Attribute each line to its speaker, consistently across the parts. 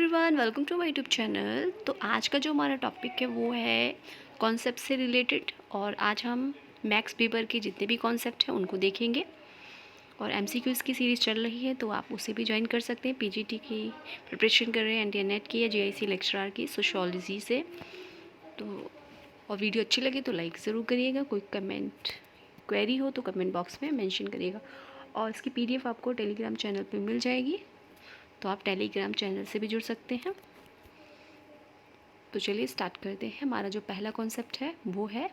Speaker 1: Everyone, welcome to my YouTube channel. तो आज का जो हमारा टॉपिक है वो है कॉन्सेप्ट से रिलेटेड, और आज हम मैक्स वेबर के जितने भी कॉन्सेप्ट हैं उनको देखेंगे। और एमसीक्यूज़ की सीरीज़ चल रही है तो आप उसे भी ज्वाइन कर सकते हैं। पीजीटी की प्रिपरेशन कर रहे हैं, एनटीए की या जीआईसी लेक्चरर की सोशियोलॉजी से। तो और वीडियो अच्छी लगे तो लाइक ज़रूर करिएगा। कोई कमेंट क्वेरी हो तो कमेंट बॉक्स में मेंशन करिएगा। और इसकी पीडीएफ आपको टेलीग्राम चैनल पे मिल जाएगी, तो आप टेलीग्राम चैनल से भी जुड़ सकते हैं। तो चलिए स्टार्ट करते हैं। हमारा जो पहला कॉन्सेप्ट है वो है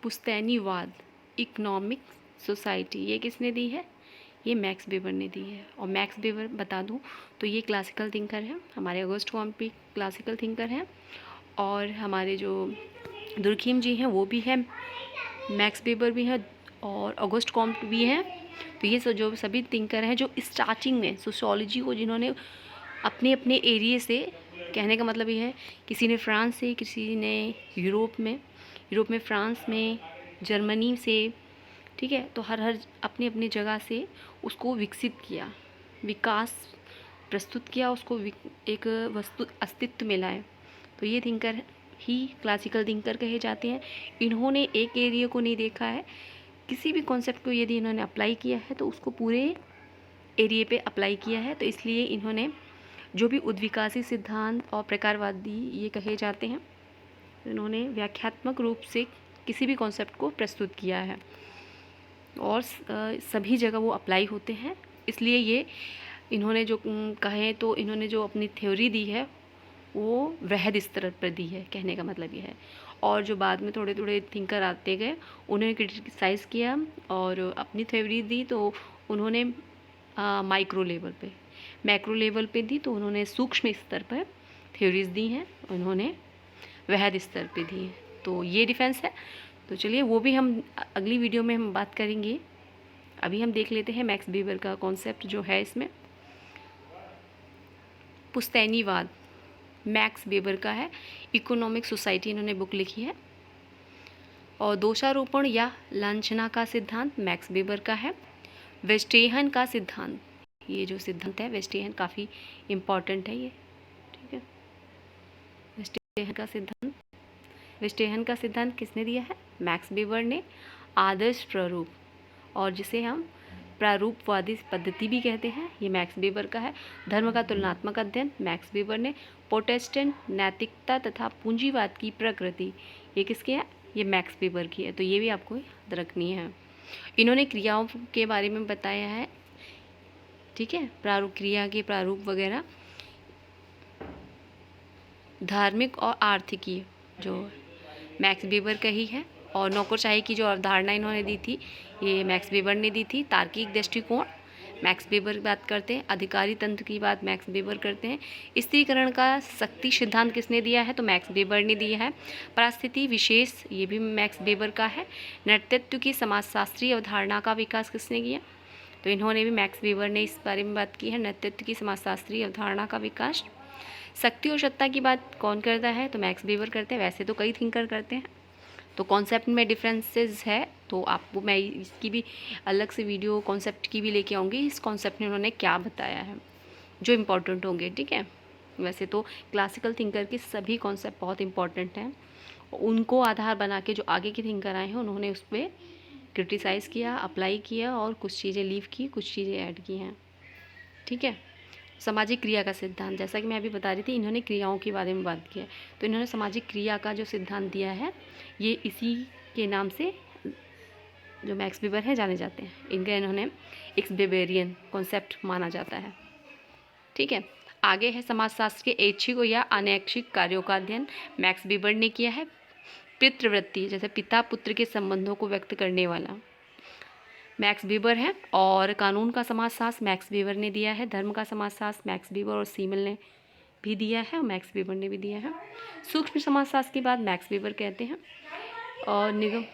Speaker 1: पुश्तैनीवाद, इकोनॉमिक सोसाइटी। ये किसने दी है? ये मैक्स वेबर ने दी है। और मैक्स वेबर बता दूं तो ये क्लासिकल थिंकर हैं, हमारे ऑगस्ट कॉम्टे क्लासिकल थिंकर हैं। और हमारे जो दुर्खीम जी हैं वो भी हैं, मैक्स वेबर भी हैं और ऑगस्ट कॉम्ट भी हैं। तो ये जो सभी थिंकर हैं जो स्टार्टिंग में सोशियोलॉजी को जिन्होंने अपने अपने एरिए से, कहने का मतलब ये है किसी ने फ्रांस से, किसी ने यूरोप में फ्रांस में, जर्मनी से, ठीक है। तो हर अपनी अपनी जगह से उसको विकसित किया, विकास प्रस्तुत किया, उसको एक वस्तु अस्तित्व में लाए। तो ये थिंकर ही क्लासिकल थिंकर कहे जाते हैं। इन्होंने एक एरिया को नहीं देखा है, किसी भी कॉन्सेप्ट को यदि इन्होंने अप्लाई किया है तो उसको पूरे एरिए पे अप्लाई किया है। तो इसलिए इन्होंने जो भी उद्विकासी सिद्धांत और प्रकारवादी ये कहे जाते हैं, इन्होंने व्याख्यात्मक रूप से किसी भी कॉन्सेप्ट को प्रस्तुत किया है और सभी जगह वो अप्लाई होते हैं। इसलिए ये इन्होंने जो कहें तो इन्होंने जो अपनी थ्योरी दी है वो वृहद स्तर पर दी है, कहने का मतलब ये है। और जो बाद में थोड़े थोड़े थिंकर आते गए उन्होंने क्रिटिसाइज़ किया और अपनी थ्योरी दी। तो उन्होंने मैक्रो लेवल पे दी, तो उन्होंने सूक्ष्म स्तर पर थ्योरीज दी हैं, उन्होंने वृहद स्तर पे दी है। तो ये डिफेंस है। तो चलिए वो भी हम अगली वीडियो में हम बात करेंगे। अभी हम देख लेते हैं मैक्स वेबर का कॉन्सेप्ट जो है इसमें। पुश्तैनीवाद मैक्स वेबर का है, इकोनॉमिक सोसाइटी इन्होंने बुक लिखी है। और दोषारोपण या लांछना का सिद्धांत मैक्स वेबर का है। वेस्टेहन का सिद्धांत, ये जो सिद्धांत है वेस्टेहन काफ़ी इम्पॉर्टेंट है ये, ठीक है। वेस्टेहन का सिद्धांत किसने दिया है? मैक्स वेबर ने। आदर्श प्रारूप, और जिसे हम प्रारूपवादी पद्धति भी कहते हैं, ये मैक्स वेबर का है। धर्म का तुलनात्मक अध्ययन मैक्स वेबर ने। प्रोटेस्टेंट नैतिकता तथा पूंजीवाद की प्रकृति, ये किसकी है? ये मैक्स वेबर की है। तो ये भी आपको याद रखनी है। इन्होंने क्रियाओं के बारे में बताया है, ठीक है, प्रारूप क्रिया के प्रारूप वगैरह, धार्मिक और आर्थिकीय जो मैक्स वेबर का ही है। और नौकरशाही की जो अवधारणा इन्होंने दी थी ये मैक्स वेबर ने दी थी। तार्किक दृष्टिकोण मैक्स वेबर की बात करते हैं। अधिकारी तंत्र की बात मैक्स वेबर करते हैं। स्त्रीकरण का शक्ति सिद्धांत किसने दिया है? तो मैक्स वेबर ने दिया है। परिस्थिति विशेष, ये भी मैक्स वेबर का है। नेतृत्व की समाजशास्त्रीय अवधारणा का विकास किसने किया? तो इन्होंने भी, मैक्स वेबर ने इस बारे में बात की है, नेतृत्व की समाजशास्त्रीय अवधारणा का विकास। शक्ति और सत्ता की बात कौन करता है? तो मैक्स वेबर करते हैं। वैसे तो कई थिंकर करते हैं, तो कॉन्सेप्ट में डिफरेंसेस है। तो आपको मैं इसकी भी अलग से वीडियो कॉन्सेप्ट की भी लेके आऊँगी, इस कॉन्सेप्ट में उन्होंने क्या बताया है जो इम्पोर्टेंट होंगे, ठीक है। वैसे तो क्लासिकल थिंकर के सभी कॉन्सेप्ट बहुत इंपॉर्टेंट हैं, उनको आधार बना के जो आगे के थिंकर आए हैं उन्होंने उस पर क्रिटिसाइज़ किया, अप्लाई किया और कुछ चीज़ें लीव की, कुछ चीज़ें ऐड की हैं, ठीक है। सामाजिक क्रिया का सिद्धांत, जैसा कि मैं अभी बता रही थी, इन्होंने क्रियाओं के बारे में बात की है। तो इन्होंने सामाजिक क्रिया का जो सिद्धांत दिया है ये इसी के नाम से जो मैक्स वेबर है जाने जाते हैं। इनका इन्होंने एक वेबेरियन कॉन्सेप्ट माना जाता है, ठीक है। आगे है समाजशास्त्र के ऐच्छिक या अनैच्छिक कार्यों का अध्ययन मैक्स वेबर ने किया है। पितृवृत्ति, जैसे पिता पुत्र के संबंधों को व्यक्त करने वाला, मैक्स वेबर है। और कानून का समाजशास्त्र मैक्स वेबर ने दिया है। धर्म का समाजशास्त्र मैक्स वेबर और सीमल ने भी दिया है, और मैक्स वेबर ने भी दिया है। सूक्ष्म समाजशास्त्र की बात मैक्स वेबर कहते हैं। और निगम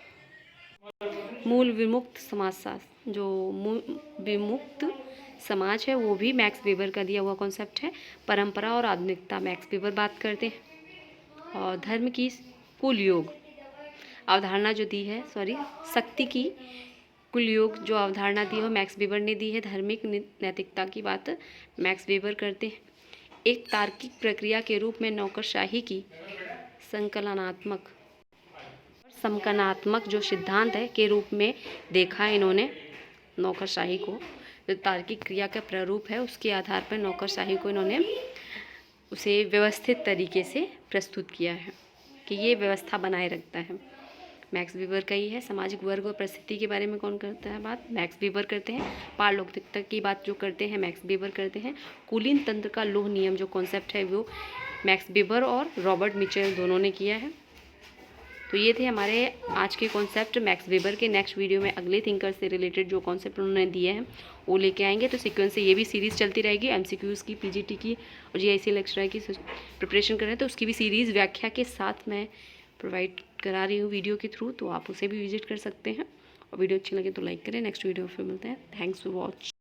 Speaker 1: मूल विमुक्त समाजशास्त्र, जो मूल विमुक्त समाज है वो भी मैक्स वेबर का दिया हुआ कॉन्सेप्ट है। परंपरा और आधुनिकता मैक्स वेबर बात करते हैं। और धर्म की कुल योग अवधारणा जो दी है, शक्ति की कुल योग जो अवधारणा दी है मैक्स वेबर ने दी है। धार्मिक नैतिकता की बात मैक्स वेबर करते हैं। एक तार्किक प्रक्रिया के रूप में नौकरशाही की संकलनात्मक समकनात्मक जो सिद्धांत है के रूप में देखा है इन्होंने नौकरशाही को। जो तार्किक क्रिया का प्रारूप है उसके आधार पर नौकरशाही को इन्होंने उसे व्यवस्थित तरीके से प्रस्तुत किया है कि ये व्यवस्था बनाए रखता है। मैक्स वीबर का ही है। सामाजिक वर्ग और परिस्थिति के बारे में कौन करता है बात? मैक्स वीबर करते हैं। पारलौकिकता की बात जो करते हैं मैक्स वीबर करते हैं। कुलीन तंत्र का लोह नियम जो कॉन्सेप्ट है वो मैक्स वीबर और रॉबर्ट मिचेल दोनों ने किया है। तो ये थे हमारे आज के कॉन्सेप्ट मैक्स वेबर के। नेक्स्ट वीडियो में अगले थिंकर से रिलेटेड जो कॉन्सेप्ट उन्होंने दिए हैं वो लेके आएंगे। तो सीक्वेंस से ये भी सीरीज़ चलती रहेगी। एमसीक्यूज़ की, पीजीटी की और जीआईसी लेक्चर की प्रिपरेशन कर रहे हैं तो उसकी भी सीरीज़ व्याख्या के साथ मैं प्रोवाइड करा रही हूँ वीडियो के थ्रू, तो आप उसे भी विजिट कर सकते हैं। और वीडियो अच्छी लगे तो लाइक करें। नेक्स्ट वीडियो में फिर मिलते हैं। Thanks for watch.